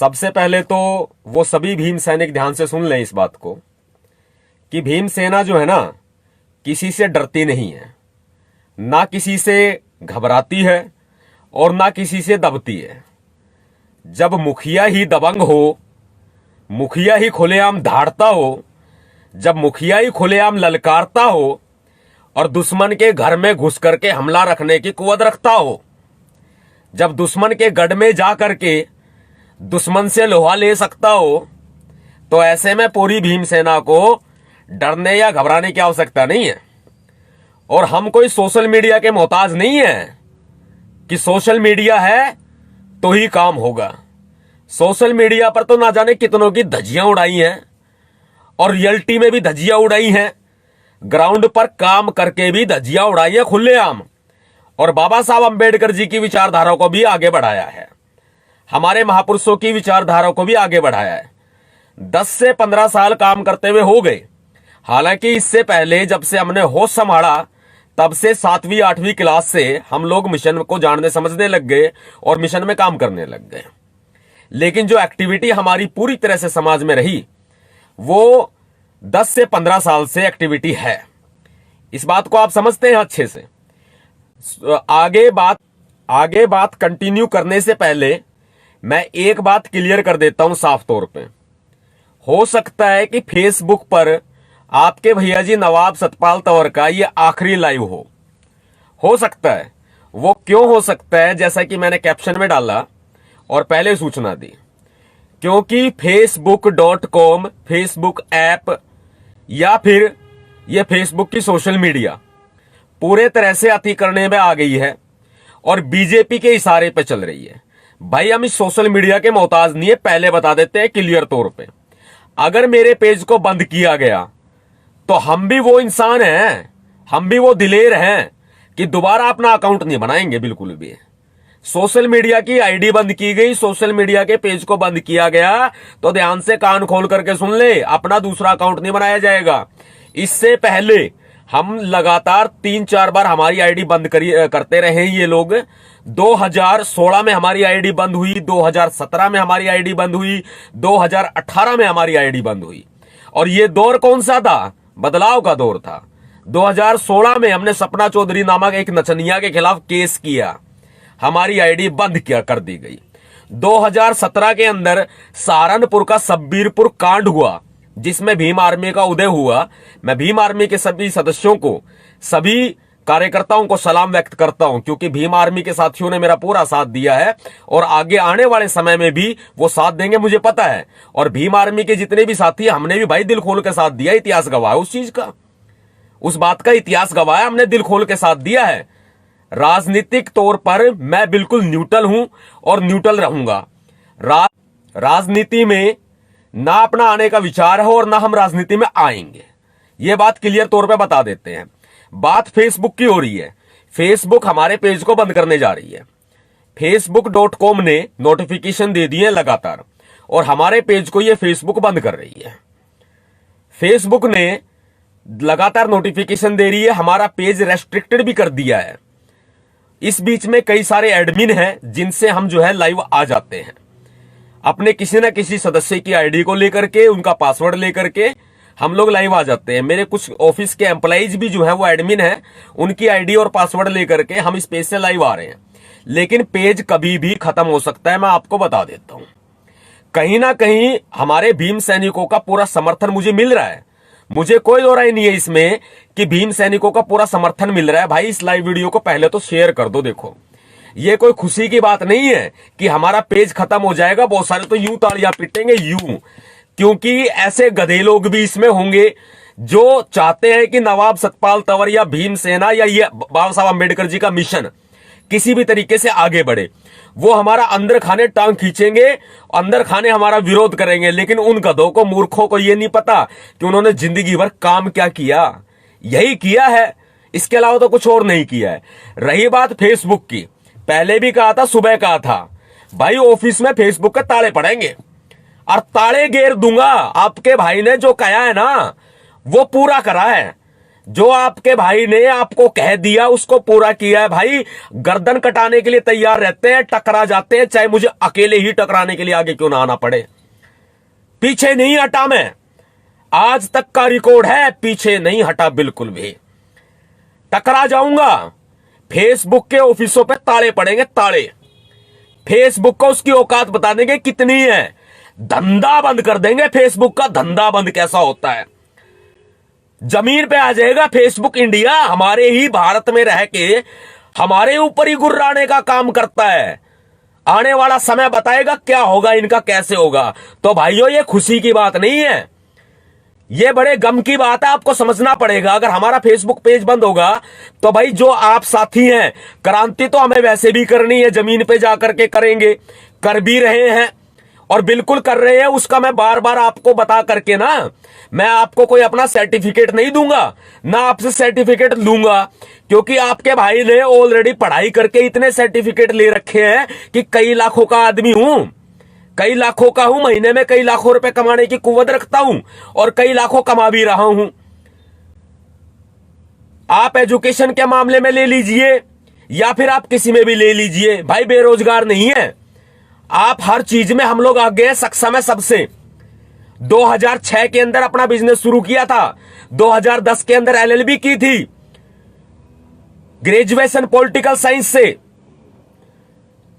सबसे पहले तो वो सभी भीम सैनिक ध्यान से सुन लें इस बात को कि भीम सेना जो है ना, किसी से डरती नहीं है, ना किसी से घबराती है और ना किसी से दबती है। जब मुखिया ही दबंग हो, मुखिया ही खुलेआम धाड़ता हो, जब मुखिया ही खुलेआम ललकारता हो और दुश्मन के घर में घुस करके हमला रखने की कुवत रखता हो, जब दुश्मन के गढ़ में जा करके दुश्मन से लोहा ले सकता हो, तो ऐसे में पूरी भीम सेना को डरने या घबराने की आवश्यकता नहीं है। और हम कोई सोशल मीडिया के मोहताज नहीं है कि सोशल मीडिया है तो ही काम होगा। सोशल मीडिया पर तो ना जाने कितनों की धज्जियां उड़ाई हैं और रियलिटी में भी धज्जियां उड़ाई हैं, ग्राउंड पर काम करके भी धज्जियां उड़ाई हैं खुलेआम। और बाबा साहब अंबेडकर जी की विचारधारा को भी आगे बढ़ाया है, हमारे महापुरुषों की विचारधारा को भी आगे बढ़ाया है। 10 से 15 साल काम करते हुए हो गए। हालांकि इससे पहले जब से हमने होश संभाला तब से 7वीं 8वीं क्लास से हम लोग मिशन को जानने समझने लग गए और मिशन में काम करने लग गए। लेकिन जो एक्टिविटी हमारी पूरी तरह से समाज में रही वो 10 से 15 साल से एक्टिविटी है। इस बात को आप समझते हैं अच्छे से। आगे बात कंटिन्यू करने से पहले मैं एक बात क्लियर कर देता हूं साफ तौर पे। हो सकता है कि फेसबुक पर आपके भैया जी नवाब सतपाल तंवर का ये आखिरी लाइव हो सकता है। वो क्यों हो सकता है, जैसा कि मैंने कैप्शन में डाला और पहले सूचना दी, क्योंकि facebook.com फेसबुक ऐप या फिर ये फेसबुक की सोशल मीडिया पूरे तरह से अति करने में आ गई है और बीजेपी के इशारे पे चल रही है। भाई हम इस सोशल मीडिया के मोहताज नहीं है, पहले बता देते हैं क्लियर तौर पे। अगर मेरे पेज को बंद किया गया तो हम भी वो इंसान हैं, हम भी वो दिलेर हैं कि दोबारा अपना अकाउंट नहीं बनाएंगे बिल्कुल भी। सोशल मीडिया की आईडी बंद की गई, सोशल मीडिया के पेज को बंद किया गया तो ध्यान से कान खोल करके सुन ले, अपना दूसरा अकाउंट नहीं बनाया जाएगा। इससे पहले हम लगातार 3-4 बार हमारी आईडी बंद करते रहे ये लोग। 2016 में हमारी आईडी बंद हुई, 2017 में हमारी आईडी बंद हुई, 2018 में हमारी आईडी बंद हुई। और ये दौर कौन सा था? बदलाव का दौर था। 2016 में हमने सपना चौधरी नामक एक नचनिया के खिलाफ केस किया, हमारी आईडी बंद कर दी गई। 2017 के अंदर सहारनपुर का सब्बीरपुर कांड हुआ जिसमें भीम आर्मी का उदय हुआ। मैं भीम आर्मी के सभी सदस्यों को, सभी कार्यकर्ताओं को सलाम व्यक्त करता हूं, क्योंकि भीम आर्मी के साथियों ने मेरा पूरा साथ दिया है और आगे आने वाले समय में भी वो साथ देंगे, मुझे पता है। और भीम आर्मी के जितने भी साथी, हमने भी भाई दिल खोल के साथ दिया। इतिहास गवाह है उस चीज का, उस बात का इतिहास गवाह है, हमने दिल खोल के साथ दिया है। राजनीतिक तौर पर मैं बिल्कुल न्यूट्रल हूं और न्यूट्रल रहूंगा। राजनीति में ना अपना आने का विचार है और ना हम राजनीति में आएंगे, यह बात क्लियर तौर पे बता देते हैं। बात फेसबुक की हो रही है। फेसबुक हमारे पेज को बंद करने जा रही है। facebook.com ने नोटिफिकेशन दे दिए लगातार और हमारे पेज को यह फेसबुक बंद कर रही है। फेसबुक ने लगातार नोटिफिकेशन दे रही है, हमारा पेज रेस्ट्रिक्टेड भी कर दिया है। इस बीच में कई सारे एडमिन हैं जिनसे हम जो है लाइव आ जाते हैं, अपने किसी ना किसी सदस्य की आईडी को लेकर के, उनका पासवर्ड लेकर के हम लोग लाइव आ जाते हैं। मेरे कुछ ऑफिस के एम्प्लॉइज भी जो है वो एडमिन है, उनकी आईडी और पासवर्ड लेकर के हम इस पेज से लाइव आ रहे हैं। लेकिन पेज कभी भी खत्म हो सकता है, मैं आपको बता देता हूं। कहीं ना कहीं हमारे भीम सैनिकों का पूरा समर्थन मुझे मिल रहा है, मुझे कोई दो राय नहीं है इसमें कि भीम सैनिकों का पूरा समर्थन मिल रहा है। भाई इस लाइव वीडियो को पहले तो शेयर कर दो। देखो ये कोई खुशी की बात नहीं है कि हमारा पेज खत्म हो जाएगा। बहुत सारे तो यूं तालियां पीटेंगे यूं, क्योंकि ऐसे गधे लोग भी इसमें होंगे जो चाहते हैं कि नवाब सतपाल तंवर या भीम सेना या ये बाबा साहब अंबेडकर जी का मिशन किसी भी तरीके से आगे बढ़े। वो हमारा अंदर खाने टांग खींचेंगे, अंदर खाने हमारा विरोध करेंगे। लेकिन उन गधों को, मूर्खों को ये नहीं पता कि उन्होंने जिंदगी भर काम क्या किया। यही किया है, इसके अलावा तो कुछ और नहीं किया है। रही बात फेसबुक की, पहले भी कहा था, सुबह कहा था, भाई ऑफिस में फेसबुक के ताले पड़ेंगे और ताले घेर दूंगा। आपके भाई ने जो कहा है ना वो पूरा करा है। जो आपके भाई ने आपको कह दिया उसको पूरा किया है भाई। गर्दन कटाने के लिए तैयार रहते हैं, टकरा जाते हैं, चाहे मुझे अकेले ही टकराने के लिए आगे क्यों ना आना पड़े। पीछे नहीं हटा मैं, आज तक का रिकॉर्ड है, पीछे नहीं हटा बिल्कुल भी। टकरा जाऊंगा, फेसबुक के ऑफिसों पे ताले पड़ेंगे, ताले। फेसबुक को उसकी औकात बता देंगे कितनी है, धंधा बंद कर देंगे फेसबुक का। धंधा बंद कैसा होता है, जमीन पे आ जाएगा फेसबुक इंडिया। हमारे ही भारत में रह के हमारे ऊपर ही गुर्राने का काम करता है। आने वाला समय बताएगा क्या होगा इनका, कैसे होगा। तो भाइयों ये खुशी की बात नहीं है, ये बड़े गम की बात है, आपको समझना पड़ेगा। अगर हमारा फेसबुक पेज बंद होगा तो भाई जो आप साथी हैं, क्रांति तो हमें वैसे भी करनी है, जमीन पे जाकर के करेंगे, कर भी रहे हैं और बिल्कुल कर रहे हैं। उसका मैं बार बार आपको बता करके ना, मैं आपको कोई अपना सर्टिफिकेट नहीं दूंगा, ना आपसे सर्टिफिकेट लूंगा, क्योंकि आपके भाई ने ऑलरेडी पढ़ाई करके इतने सर्टिफिकेट ले रखे हैं कि कई लाखों का आदमी हूं, कई लाखों का हूं, महीने में कई लाखों रुपए कमाने की कुव्वत रखता हूं और कई लाखों कमा भी रहा हूं। आप एजुकेशन के मामले में ले लीजिए या फिर आप किसी में भी ले लीजिए, भाई बेरोजगार नहीं है आप। हर चीज में हम लोग आगे हैं, सक्षम है सबसे। 2006 के अंदर अपना बिजनेस शुरू किया था, 2010 के अंदर एलएलबी की थी, ग्रेजुएशन पॉलिटिकल साइंस से,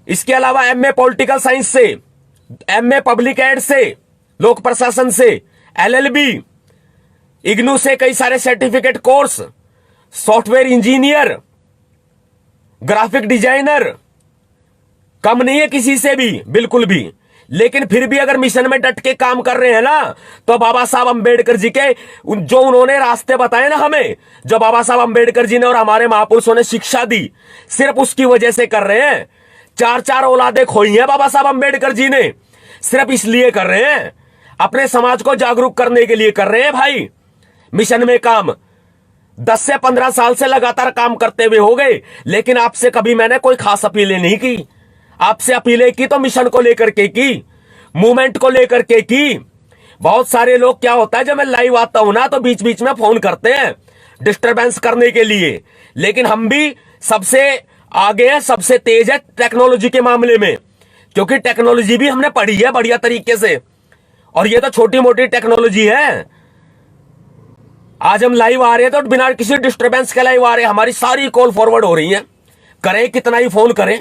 इसके अलावा एमए पॉलिटिकल साइंस से, एमए पब्लिक एड से, लोक प्रशासन से, एलएलबी, इग्नू से कई सारे certificate course, software engineer, graphic designer, कम नहीं है किसी से भी बिल्कुल भी। लेकिन फिर भी अगर मिशन में डट के काम कर रहे हैं ना, तो बाबा साहब अंबेडकर जी के जो उन्होंने रास्ते बताए ना हमें, जो बाबा साहब अंबेडकर जी ने और हमारे महापुरुषों ने शिक्षा दी, सिर्फ उसकी वजह से कर रहे हैं। 4-4 औलादें खोई हैं बाबा साहब अंबेडकर जी ने, सिर्फ इसलिए कर रहे हैं, अपने समाज को जागरूक करने के लिए कर रहे हैं भाई। मिशन में काम 10 से 15 साल से लगातार काम करते हुए हो गए, लेकिन आपसे कभी मैंने कोई खास अपीलें नहीं की। आपसे अपीलें की तो मिशन को लेकर के की, मूवमेंट को लेकर के की। बहुत सारे लोग, क्या होता है जब मैं लाइव आता हूं ना तो बीच बीच में फोन करते हैं डिस्टरबेंस करने के लिए, लेकिन हम भी सबसे आगे हैं, सबसे तेज है टेक्नोलॉजी के मामले में, क्योंकि टेक्नोलॉजी भी हमने पढ़ी है बढ़िया तरीके से, और ये तो छोटी मोटी टेक्नोलॉजी है। आज हम लाइव आ रहे हैं तो बिना किसी डिस्टरबेंस के लाइव आ रहे हैं, हमारी सारी कॉल फॉरवर्ड हो रही है, करें कितना ही फोन करें।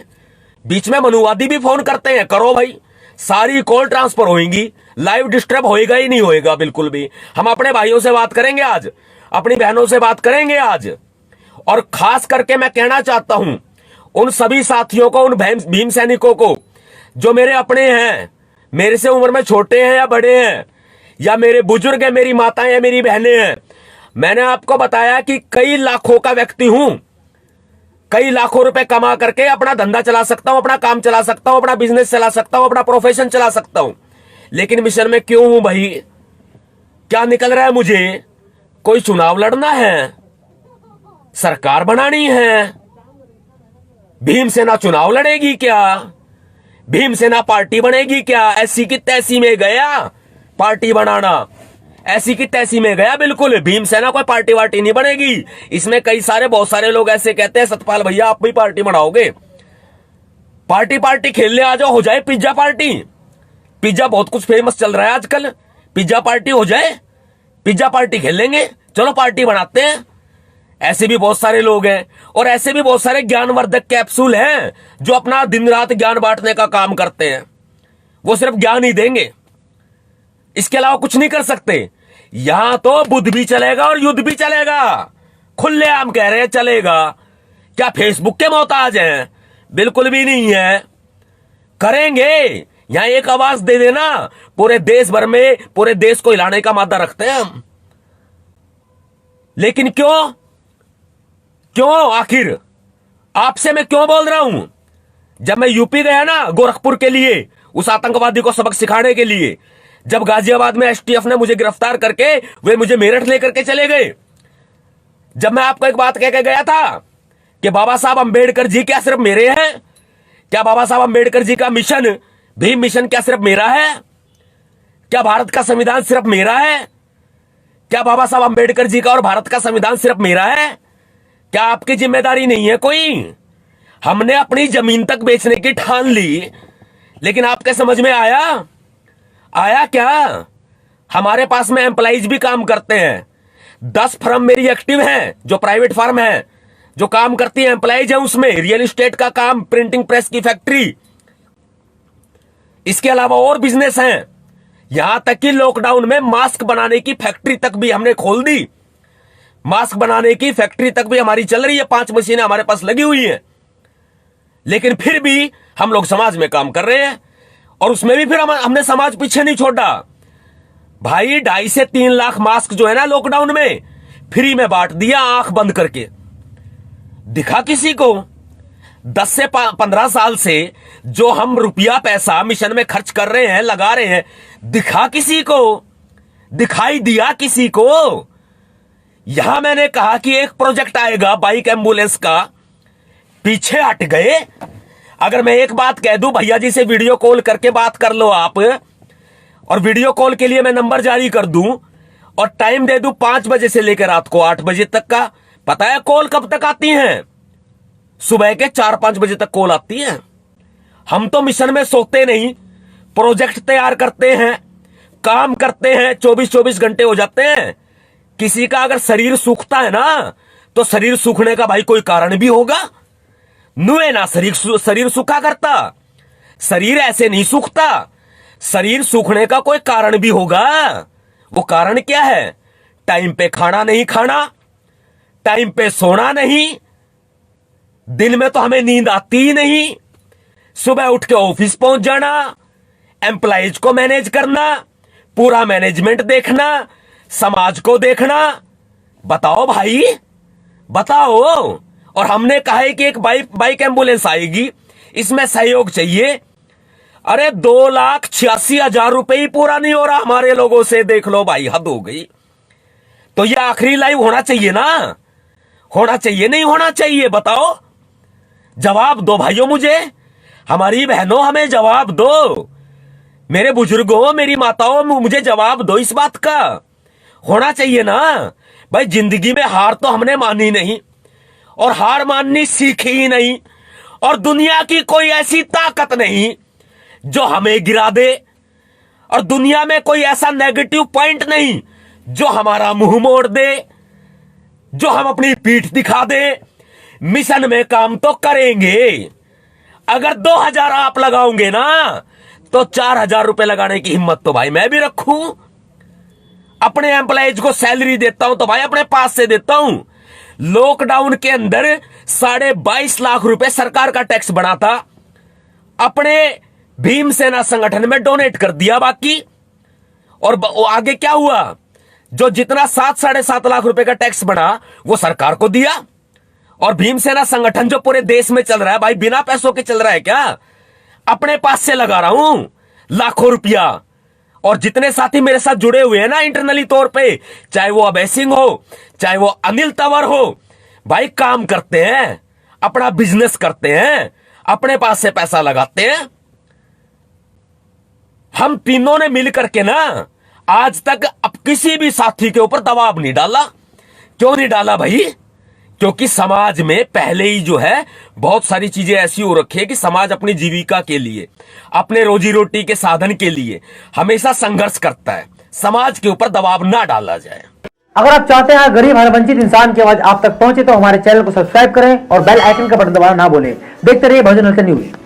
बीच में मनुवादी भी फोन करते हैं, करो भाई, सारी कॉल ट्रांसफर होएंगी, लाइव डिस्टर्ब होएगा ही नहीं होएगा बिल्कुल भी। हम अपने भाइयों से बात करेंगे आज, अपनी बहनों से बात करेंगे आज। और खास करके मैं कहना चाहता हूं उन सभी साथियों को, उन भीम सैनिकों को जो मेरे अपने हैं, मेरे से उम्र में छोटे हैं या बड़े हैं, या मेरे बुजुर्ग हैं, मेरी माताएं या मेरी बहनें हैं। मैंने आपको बताया कि कई लाखों का व्यक्ति हूं, कई लाखों रुपए कमा करके अपना धंधा चला सकता हूं, अपना काम चला सकता हूं, अपना बिजनेस चला सकता हूं, अपना प्रोफेशन चला सकता हूं। लेकिन मिशन में क्यों हूं भाई? क्या निकल रहा है मुझे? कोई चुनाव लड़ना है, सरकार बनानी है। भीमसेना चुनाव लड़ेगी क्या? भीमसेना पार्टी बनेगी क्या? ऐसी की तैसी में गया पार्टी बनाना, ऐसी की तैसी में गया बिल्कुल। भीमसेना कोई पार्टी वार्टी नहीं बनेगी। इसमें कई सारे, बहुत सारे लोग ऐसे कहते हैं, सतपाल भैया आप भी पार्टी बनाओगे, पार्टी खेलने आ जाओ, हो जाए पिज्जा पार्टी। पिज्जा बहुत कुछ फेमस चल रहा है आजकल, पिज्जा पार्टी हो जाए, पिज्जा पार्टी खेल लेंगे, चलो पार्टी बनाते हैं। ऐसे भी बहुत सारे लोग हैं, और ऐसे भी बहुत सारे ज्ञानवर्धक कैप्सूल हैं जो अपना दिन रात ज्ञान बांटने का काम करते हैं। वो सिर्फ ज्ञान ही देंगे, इसके अलावा कुछ नहीं कर सकते। यहां तो बुद्ध भी चलेगा और युद्ध भी चलेगा, खुलेआम कह रहे हैं चलेगा। क्या फेसबुक के मोहताज हैं? बिल्कुल भी नहीं है। करेंगे, यहां एक आवाज दे देना, पूरे देश भर में पूरे देश को हिलाने का मादा रखते हैं हम। लेकिन क्यों आखिर आपसे मैं क्यों बोल रहा हूं? जब मैं यूपी गया ना गोरखपुर के लिए, उस आतंकवादी को सबक सिखाने के लिए, जब गाजियाबाद में एसटीएफ ने मुझे गिरफ्तार करके वे मुझे मेरठ लेकर के चले गए, जब मैं आपको एक बात कह के गया था कि बाबा साहब अंबेडकर जी क्या सिर्फ मेरे हैं? क्या बाबा साहब अंबेडकर जी का मिशन, भीम मिशन क्या सिर्फ मेरा है? क्या भारत का संविधान सिर्फ मेरा है? क्या बाबा साहब अंबेडकर जी का और भारत का संविधान सिर्फ मेरा है? क्या आपकी जिम्मेदारी नहीं है कोई? हमने अपनी जमीन तक बेचने की ठान ली, लेकिन आपके समझ में आया क्या? हमारे पास में एम्प्लॉइज भी काम करते हैं। 10 फर्म मेरी एक्टिव हैं, जो प्राइवेट फर्म है, जो काम करती है, एम्प्लॉइज है उसमें, रियल एस्टेट का काम, प्रिंटिंग प्रेस की फैक्ट्री, इसके अलावा और बिजनेस हैं। यहां तक कि लॉकडाउन में मास्क बनाने की फैक्ट्री तक भी हमने खोल दी। मास्क बनाने की फैक्ट्री तक भी हमारी चल रही है, 5 मशीनें हमारे पास लगी हुई हैं। लेकिन फिर भी हम लोग समाज में काम कर रहे हैं, और उसमें भी फिर हमने समाज पीछे नहीं छोड़ा भाई। 2.5 से 3 लाख मास्क जो है ना लॉकडाउन में फ्री में बांट दिया, आंख बंद करके। दिखा किसी को? 10 से 15 साल से जो हम रुपया पैसा मिशन में खर्च कर रहे हैं, लगा रहे हैं, दिखा किसी को? दिखाई दिया किसी को? यहां मैंने कहा कि एक प्रोजेक्ट आएगा बाइक एम्बुलेंस का, पीछे हट गए। अगर मैं एक बात कह दूं, भैया जी से वीडियो कॉल करके बात कर लो आप, और वीडियो कॉल के लिए मैं नंबर जारी कर दूं और टाइम दे दूं 5 बजे से लेकर रात को 8 बजे तक का, पता है कॉल कब तक आती हैं? सुबह के 4-5 बजे तक कॉल आती है। हम तो मिशन में सोते नहीं, प्रोजेक्ट तैयार करते हैं, काम करते हैं, 24-24 घंटे हो जाते हैं। किसी का अगर शरीर सूखता है ना, तो शरीर सूखने का भाई कोई कारण भी होगा। नुए ना शरीर सूखा करता, शरीर ऐसे नहीं सूखता, शरीर सूखने का कोई कारण भी होगा। वो कारण क्या है? टाइम पे खाना नहीं खाना, टाइम पे सोना नहीं, दिन में तो हमें नींद आती ही नहीं, सुबह उठ के ऑफिस पहुंच जाना, एम्प्लॉइज को मैनेज करना, पूरा मैनेजमेंट देखना, समाज को देखना। बताओ भाई, बताओ। और हमने कहा है कि एक बाइक एम्बुलेंस आएगी, इसमें सहयोग चाहिए। अरे 2,86,000 रुपए ही पूरा नहीं हो रहा हमारे लोगों से। देख लो भाई, हद हो गई। तो ये आखिरी लाइव होना चाहिए ना? होना चाहिए नहीं होना चाहिए? बताओ, जवाब दो भाइयों मुझे, हमारी बहनों हमें जवाब दो, मेरे बुजुर्गों, मेरी माताओं, मुझे जवाब दो इस बात का। होना चाहिए ना भाई। जिंदगी में हार तो हमने मानी नहीं, और हार माननी सीखी ही नहीं, और दुनिया की कोई ऐसी ताकत नहीं जो हमें गिरा दे, और दुनिया में कोई ऐसा नेगेटिव पॉइंट नहीं जो हमारा मुंह मोड़ दे, जो हम अपनी पीठ दिखा दे। मिशन में काम तो करेंगे। अगर 2,000 आप लगाओगे ना, तो 4,000 रुपए लगाने की हिम्मत तो भाई मैं भी रखूं। अपने एम्प्लॉइज को सैलरी देता हूं तो भाई अपने पास से देता हूं। लॉकडाउन के अंदर 22.5 लाख रुपए सरकार का टैक्स बना था, अपने भीमसेना संगठन में डोनेट कर दिया बाकी। और आगे क्या हुआ? जो जितना 7-7.5 लाख रुपए का टैक्स बना वो सरकार को दिया। और भीमसेना संगठन जो पूरे देश में चल रहा है भाई, बिना पैसों के चल रहा है क्या? अपने पास से लगा रहा हूं लाखों रुपया। और जितने साथी मेरे साथ जुड़े हुए हैं ना इंटरनली तौर पे, चाहे वो अभय सिंह हो, चाहे वो अनिल तंवर हो, भाई काम करते हैं, अपना बिजनेस करते हैं, अपने पास से पैसा लगाते हैं। हम तीनों ने मिल करके ना आज तक अब किसी भी साथी के ऊपर दबाव नहीं डाला। क्यों नहीं डाला भाई? क्योंकि समाज में पहले ही जो है बहुत सारी चीजें ऐसी हो रखी है कि समाज अपनी जीविका के लिए, अपने रोजी रोटी के साधन के लिए हमेशा संघर्ष करता है। समाज के ऊपर दबाव ना डाला जाए। अगर आप चाहते हैं गरीब हर वंचित इंसान की आवाज आप तक पहुंचे, तो हमारे चैनल को सब्सक्राइब करें और बेल आइकन का बटन दबाना ना भूलें। देखते रहिए भोजन न्यूज।